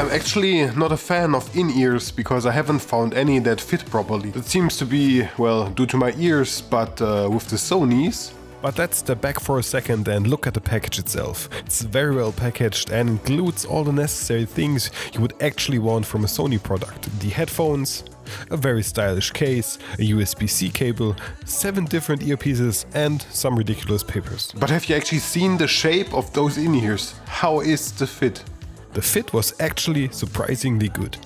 I'm actually not a fan of in-ears because I haven't found any that fit properly. It seems to be, well, due to my ears, but with the Sonys. But let's step back for a second and look at the package itself. It's very well packaged and includes all the necessary things you would actually want from a Sony product. The headphones, a very stylish case, a USB-C cable, 7 different earpieces and some ridiculous papers. But have you actually seen the shape of those in-ears? How is the fit? The fit was actually surprisingly good.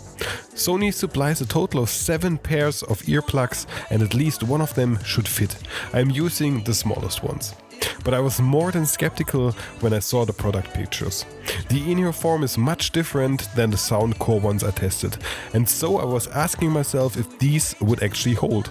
Sony supplies a total of 7 pairs of earplugs and at least one of them should fit. I'm using the smallest ones. But I was more than skeptical when I saw the product pictures. The in-ear form is much different than the Soundcore ones I tested, and so I was asking myself if these would actually hold.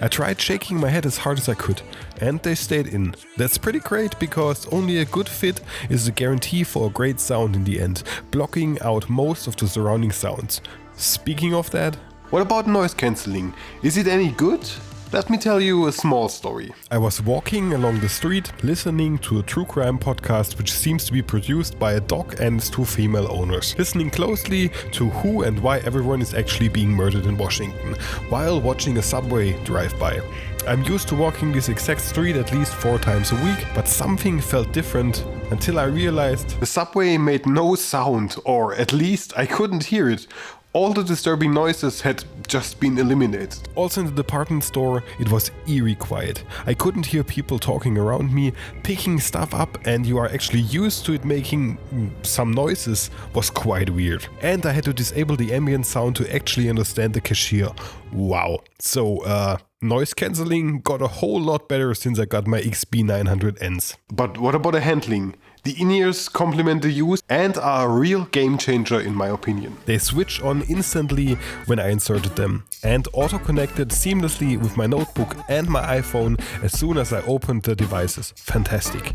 I tried shaking my head as hard as I could, and they stayed in. That's pretty great because only a good fit is a guarantee for a great sound in the end, blocking out most of the surrounding sounds. Speaking of that, what about noise cancelling? Is it any good? Let me tell you a small story. I was walking along the street listening to a true crime podcast which seems to be produced by a dog and its 2 female owners, listening closely to who and why everyone is actually being murdered in Washington, while watching a subway drive by. I'm used to walking this exact street at least 4 times a week, but something felt different until I realized the subway made no sound, or at least I couldn't hear it. All the disturbing noises had just been eliminated. Also in the department store, it was eerie quiet. I couldn't hear people talking around me, picking stuff up, and you are actually used to it making some noises was quite weird. And I had to disable the ambient sound to actually understand the cashier. Wow. So, noise cancelling got a whole lot better since I got my XB900Ns. But what about the handling? The in-ears complement the use and are a real game changer in my opinion. They switch on instantly when I inserted them and auto-connected seamlessly with my notebook and my iPhone as soon as I opened the devices. Fantastic.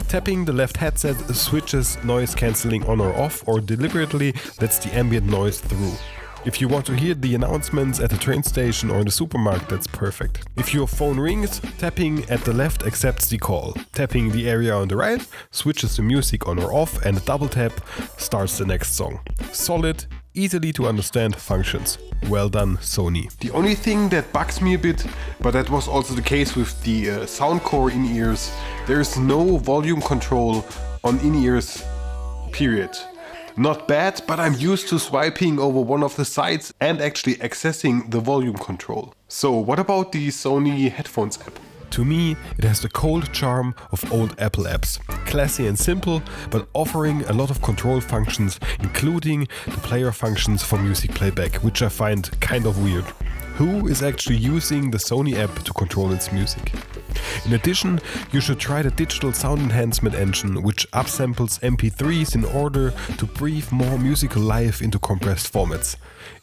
Tapping the left headset switches noise cancelling on or off or deliberately lets the ambient noise through. If you want to hear the announcements at the train station or in the supermarket, that's perfect. If your phone rings, tapping at the left accepts the call. Tapping the area on the right switches the music on or off, and a double tap starts the next song. Solid, easily to understand functions. Well done, Sony. The only thing that bugs me a bit, but that was also the case with the Soundcore in-ears, there is no volume control on in-ears, period. Not bad, but I'm used to swiping over one of the sides and actually accessing the volume control. So what about the Sony Headphones App? To me, it has the cold charm of old Apple apps. Classy and simple, but offering a lot of control functions, including the player functions for music playback, which I find kind of weird. Who is actually using the Sony app to control its music? In addition, you should try the digital sound enhancement engine, which upsamples MP3s in order to breathe more musical life into compressed formats.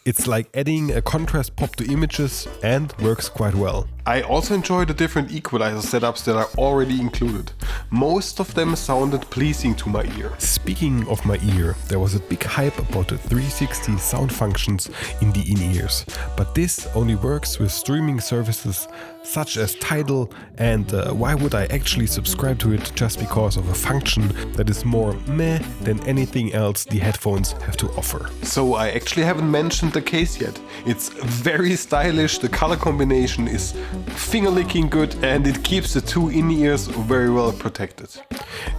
It's like adding a contrast pop to images and works quite well. I also enjoy the different equalizer setups that are already included. Most of them sounded pleasing to my ear. Speaking of my ear, there was a big hype about the 360 sound functions in the in-ears, but this only works with streaming services such as Tidal, and why would I actually subscribe to it just because of a function that is more meh than anything else the headphones have to offer? So I actually haven't mentioned the case yet. It's very stylish, the color combination is finger-licking good, and it keeps the 2 in-ears very well protected.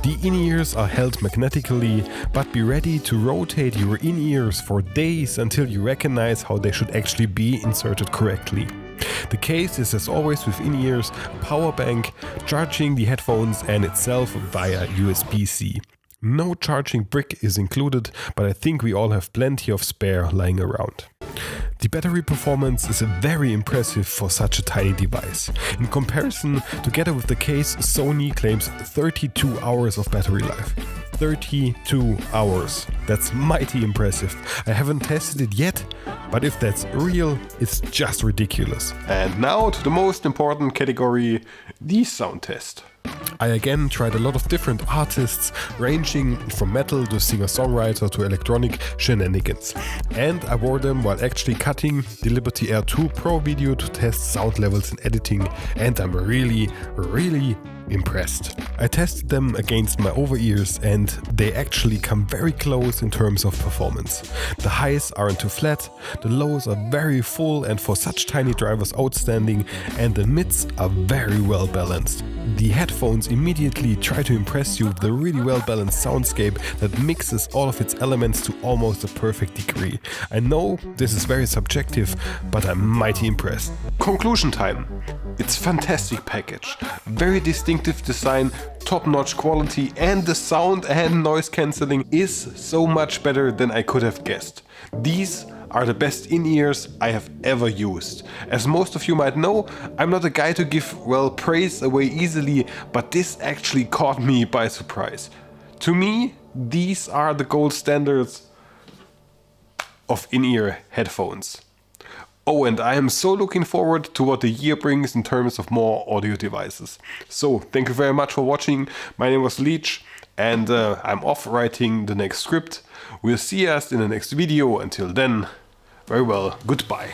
The in-ears are held magnetically, but be ready to rotate your in-ears for days until you recognize how they should actually be inserted correctly. The case is, as always with in-ears, a power bank, charging the headphones and itself via USB-C. No charging brick is included, but I think we all have plenty of spare lying around. The battery performance is very impressive for such a tiny device. In comparison, together with the case, Sony claims 32 hours of battery life. 32 hours. That's mighty impressive. I haven't tested it yet, but if that's real, it's just ridiculous. And now to the most important category, the sound test. I again tried a lot of different artists, ranging from metal to singer-songwriter to electronic shenanigans. And I wore them while actually cutting the Liberty Air 2 Pro video to test sound levels in editing, and I'm really impressed. I tested them against my over-ears and they actually come very close in terms of performance. The highs aren't too flat, the lows are very full and for such tiny drivers outstanding, and the mids are very well balanced. The headphones immediately try to impress you with a really well balanced soundscape that mixes all of its elements to almost a perfect degree. I know this is very subjective, but I'm mighty impressed. Conclusion time. It's fantastic package, very distinctive design, top-notch quality, and the sound and noise cancelling is so much better than I could have guessed. These are the best in-ears I have ever used. As most of you might know, I'm not a guy to give, well, praise away easily, but this actually caught me by surprise. To me, these are the gold standards of in-ear headphones. Oh, and I am so looking forward to what the year brings in terms of more audio devices. So, thank you very much for watching. My name was Leech, and I'm off writing the next script. We'll see us in the next video. Until then, very well, goodbye.